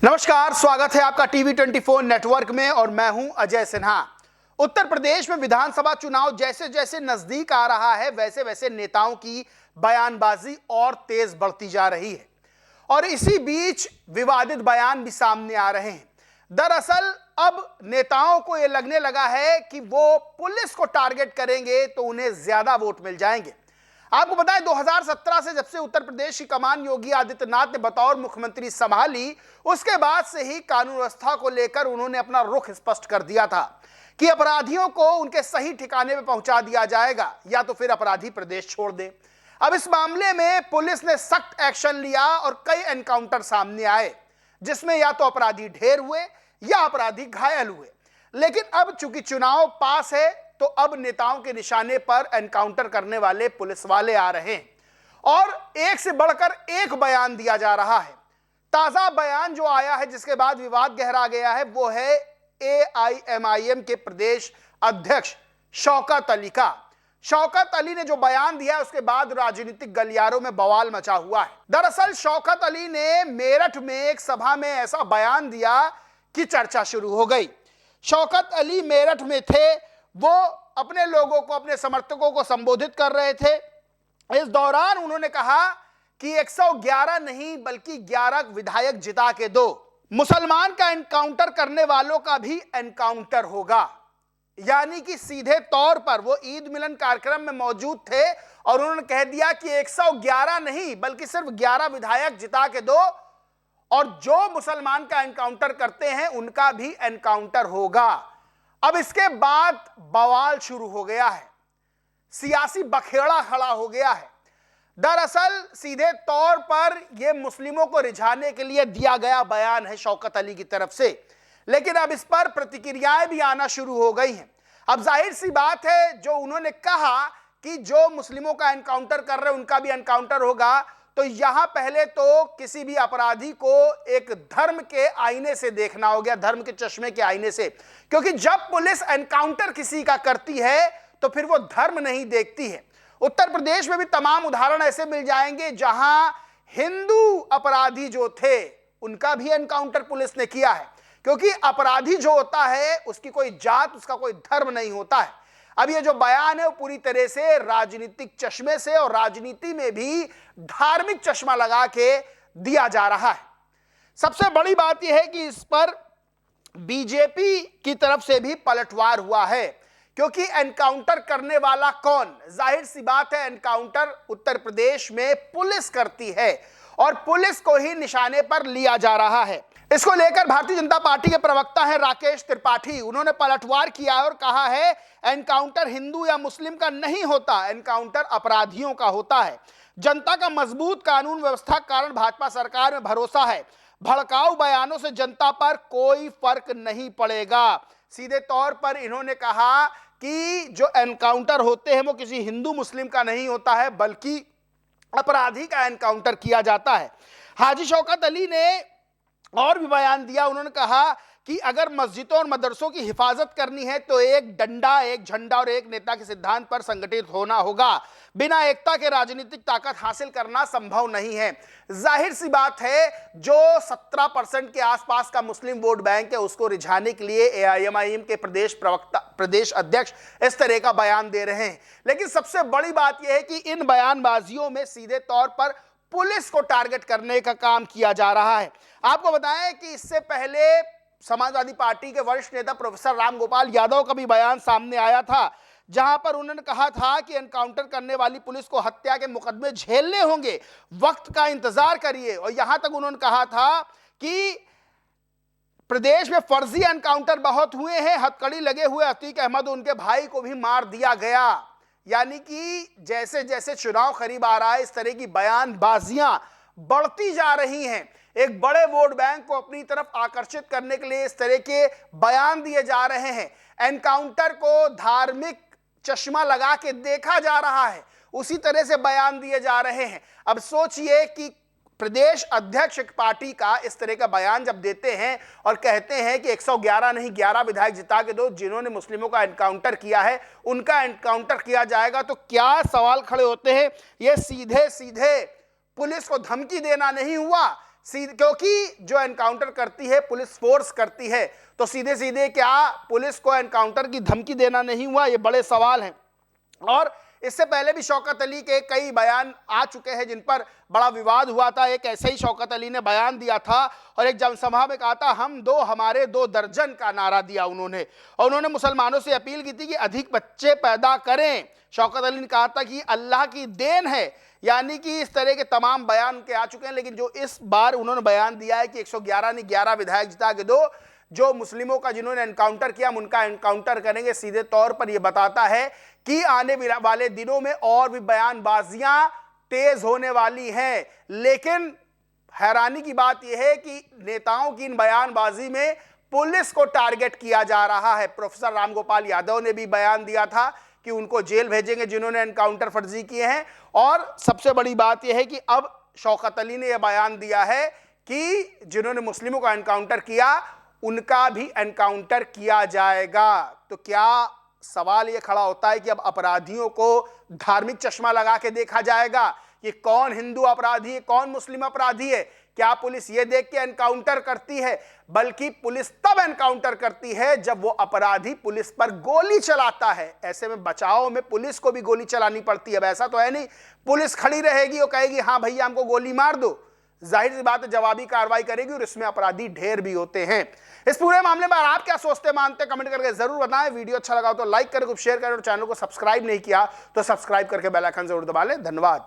नमस्कार, स्वागत है आपका टीवी 24 नेटवर्क में और मैं हूं अजय सिन्हा। उत्तर प्रदेश में विधानसभा चुनाव जैसे जैसे नजदीक आ रहा है वैसे वैसे नेताओं की बयानबाजी और तेज बढ़ती जा रही है और इसी बीच विवादित बयान भी सामने आ रहे हैं। दरअसल अब नेताओं को यह लगने लगा है कि वो पुलिस को टारगेट करेंगे तो उन्हें ज्यादा वोट मिल जाएंगे। आपको बताएं 2017 से जब से उत्तर प्रदेश की कमान योगी आदित्यनाथ ने बतौर मुख्यमंत्री संभाली, उसके बाद से ही कानून व्यवस्था को लेकर उन्होंने अपना रुख स्पष्ट कर दिया था कि अपराधियों को उनके सही ठिकाने में पहुंचा दिया जाएगा या तो फिर अपराधी प्रदेश छोड़ दें। अब इस मामले में पुलिस ने सख्त एक्शन लिया और कई एनकाउंटर सामने आए जिसमें या तो अपराधी ढेर हुए या अपराधी घायल हुए। लेकिन अब चूंकि चुनाव पास है तो अब नेताओं के निशाने पर एनकाउंटर करने वाले पुलिस वाले आ रहे हैं और एक से बढ़कर एक बयान दिया जा रहा है। ताजा बयान जो आया है जिसके बाद विवाद गहरा गया है वो है एआईएमआईएम के प्रदेश अध्यक्ष शौकत अली का। शौकत अली ने जो बयान दिया उसके बाद राजनीतिक गलियारों में बवाल मचा हुआ है। दरअसल शौकत अली ने मेरठ में एक सभा में ऐसा बयान दिया कि चर्चा शुरू हो गई। शौकत अली मेरठ में थे, वो अपने लोगों को, अपने समर्थकों को संबोधित कर रहे थे। इस दौरान उन्होंने कहा कि 111 नहीं बल्कि 11 विधायक जिता के दो। मुसलमान का एनकाउंटर करने वालों का भी एनकाउंटर होगा। यानी कि सीधे तौर पर वो ईद मिलन कार्यक्रम में मौजूद थे और उन्होंने कह दिया कि 111 नहीं बल्कि सिर्फ 11 विधायक जिता के दो और जो मुसलमान का एनकाउंटर करते हैं उनका भी एनकाउंटर होगा। अब इसके बाद बवाल शुरू हो गया है, सियासी बखेड़ा खड़ा हो गया है। दरअसल सीधे तौर पर यह मुस्लिमों को रिझाने के लिए दिया गया बयान है शौकत अली की तरफ से, लेकिन अब इस पर प्रतिक्रियाएं भी आना शुरू हो गई हैं। अब जाहिर सी बात है, जो उन्होंने कहा कि जो मुस्लिमों का एनकाउंटर कर रहे हैं उनका भी एनकाउंटर होगा, तो यहां पहले तो किसी भी अपराधी को एक धर्म के आईने से देखना हो गया, धर्म के चश्मे के आईने से, क्योंकि जब पुलिस एनकाउंटर किसी का करती है तो फिर वो धर्म नहीं देखती है। उत्तर प्रदेश में भी तमाम उदाहरण ऐसे मिल जाएंगे जहां हिंदू अपराधी जो थे उनका भी एनकाउंटर पुलिस ने किया है, क्योंकि अपराधी जो होता है उसकी कोई जात, उसका कोई धर्म नहीं होता है। अब ये जो बयान है वो पूरी तरह से राजनीतिक चश्मे से और राजनीति में भी धार्मिक चश्मा लगा के दिया जा रहा है। सबसे बड़ी बात यह है कि इस पर बीजेपी की तरफ से भी पलटवार हुआ है, क्योंकि एनकाउंटर करने वाला कौन? जाहिर सी बात है, एनकाउंटर उत्तर प्रदेश में पुलिस करती है और पुलिस को ही निशाने पर लिया जा रहा है। इसको लेकर भारतीय जनता पार्टी के प्रवक्ता हैं राकेश त्रिपाठी, उन्होंने पलटवार किया और कहा है एनकाउंटर हिंदू या मुस्लिम का नहीं होता, एनकाउंटर अपराधियों का होता है। जनता का मजबूत कानून व्यवस्था के कारण भाजपा सरकार में भरोसा है। भड़काऊ बयानों से जनता पर कोई फर्क नहीं पड़ेगा। सीधे तौर पर इन्होंने कहा कि जो एनकाउंटर होते हैं वो किसी हिंदू मुस्लिम का नहीं होता है बल्कि अपराधी का एनकाउंटर किया जाता है। हाजी शौकत अली ने और भी बयान दिया। उन्होंने कहा कि अगर मस्जिदों और मदरसों की हिफाजत करनी है तो एक डंडा, एक झंडा और एक नेता के सिद्धांत पर संगठित होना होगा। बिना एकता के राजनीतिक ताकत हासिल करना संभव नहीं है। जाहिर सी बात है, जो 17% के आसपास का मुस्लिम वोट बैंक है उसको रिझाने के लिए एआईएमआईएम के प्रदेश अध्यक्ष इस तरह का बयान दे रहे हैं। लेकिन सबसे बड़ी बात यह है कि इन बयानबाजियों में सीधे तौर पर पुलिस को टारगेट करने का काम किया जा रहा है। आपको बताएं कि इससे पहले समाजवादी पार्टी के वरिष्ठ नेता प्रोफेसर रामगोपाल यादव का भी बयान सामने आया था, जहां पर उन्होंने कहा था कि एनकाउंटर करने वाली पुलिस को हत्या के मुकदमे झेलने होंगे, वक्त का इंतजार करिए। और यहां तक उन्होंने कहा था कि प्रदेश में फर्जी एनकाउंटर बहुत हुए हैं, हथकड़ी लगे हुए अतीक अहमद, उनके भाई को भी मार दिया गया। यानी कि जैसे जैसे चुनाव करीब आ रहा है इस तरह की बयानबाजियां बढ़ती जा रही हैं। एक बड़े वोट बैंक को अपनी तरफ आकर्षित करने के लिए इस तरह के बयान दिए जा रहे हैं। एनकाउंटर को धार्मिक चश्मा लगा के देखा जा रहा है, उसी तरह से बयान दिए जा रहे हैं। अब सोचिए कि प्रदेश अध्यक्ष पार्टी का इस तरह का बयान जब देते हैं और कहते हैं कि 111 नहीं 11 विधायक जिता के दो, जिन्होंने मुस्लिमों का एनकाउंटर किया है उनका एनकाउंटर किया जाएगा, तो क्या सवाल खड़े होते हैं। ये सीधे सीधे पुलिस को धमकी देना नहीं हुआ, क्योंकि जो एनकाउंटर करती है पुलिस फोर्स करती है, तो सीधे सीधे क्या पुलिस को एनकाउंटर की धमकी देना नहीं हुआ? ये बड़े सवाल हैं। और इससे पहले भी शौकत अली के कई बयान आ चुके हैं जिन पर बड़ा विवाद हुआ था। एक ऐसे ही शौकत अली ने बयान दिया था और एक जनसभा में कहा था हम दो हमारे दो दर्जन का नारा दिया उन्होंने, और उन्होंने मुसलमानों से अपील की थी कि अधिक बच्चे पैदा करें। शौकत अली ने कहा था कि अल्लाह की देन है, यानी कि इस तरह के तमाम बयान के आ चुके हैं। लेकिन जो इस बार उन्होंने बयान दिया है कि 111 नहीं 11 विधायक जिता के दो, जो मुस्लिमों का जिन्होंने एनकाउंटर किया हम उनका एनकाउंटर करेंगे, सीधे तौर पर यह बताता है कि आने वाले दिनों में और भी बयानबाजियां तेज होने वाली हैं। लेकिन हैरानी की बात यह है कि नेताओं की इन बयानबाजी में पुलिस को टारगेट किया जा रहा है। प्रोफेसर रामगोपाल यादव ने भी बयान दिया था कि उनको जेल भेजेंगे जिन्होंने एनकाउंटर फर्जी किए हैं। और सबसे बड़ी बात यह है कि अब शौकत अली ने यह बयान दिया है कि जिन्होंने मुस्लिमों का एनकाउंटर किया उनका भी एनकाउंटर किया जाएगा। तो क्या सवाल यह खड़ा होता है कि अब अपराधियों को धार्मिक चश्मा लगा के देखा जाएगा कि कौन हिंदू अपराधी है, कौन मुस्लिम अपराधी है? क्या पुलिस ये देख के एनकाउंटर करती है? बल्कि पुलिस तब एनकाउंटर करती है जब वो अपराधी पुलिस पर गोली चलाता है। ऐसे में बचाव में पुलिस को भी गोली चलानी पड़ती है। अब ऐसा तो है नहीं पुलिस खड़ी रहेगी और कहेगी हाँ भैया हमको गोली मार दो। जाहिर सी बात है जवाबी कार्रवाई करेगी और इसमें अपराधी ढेर भी होते हैं। इस पूरे मामले में आप क्या सोचते मानते कमेंट करके जरूर बताएं। वीडियो अच्छा लगा तो लाइक करें, शेयर करें और चैनल को सब्सक्राइब नहीं किया तो सब्सक्राइब करके बेल आइकन जरूर दबा लें। धन्यवाद।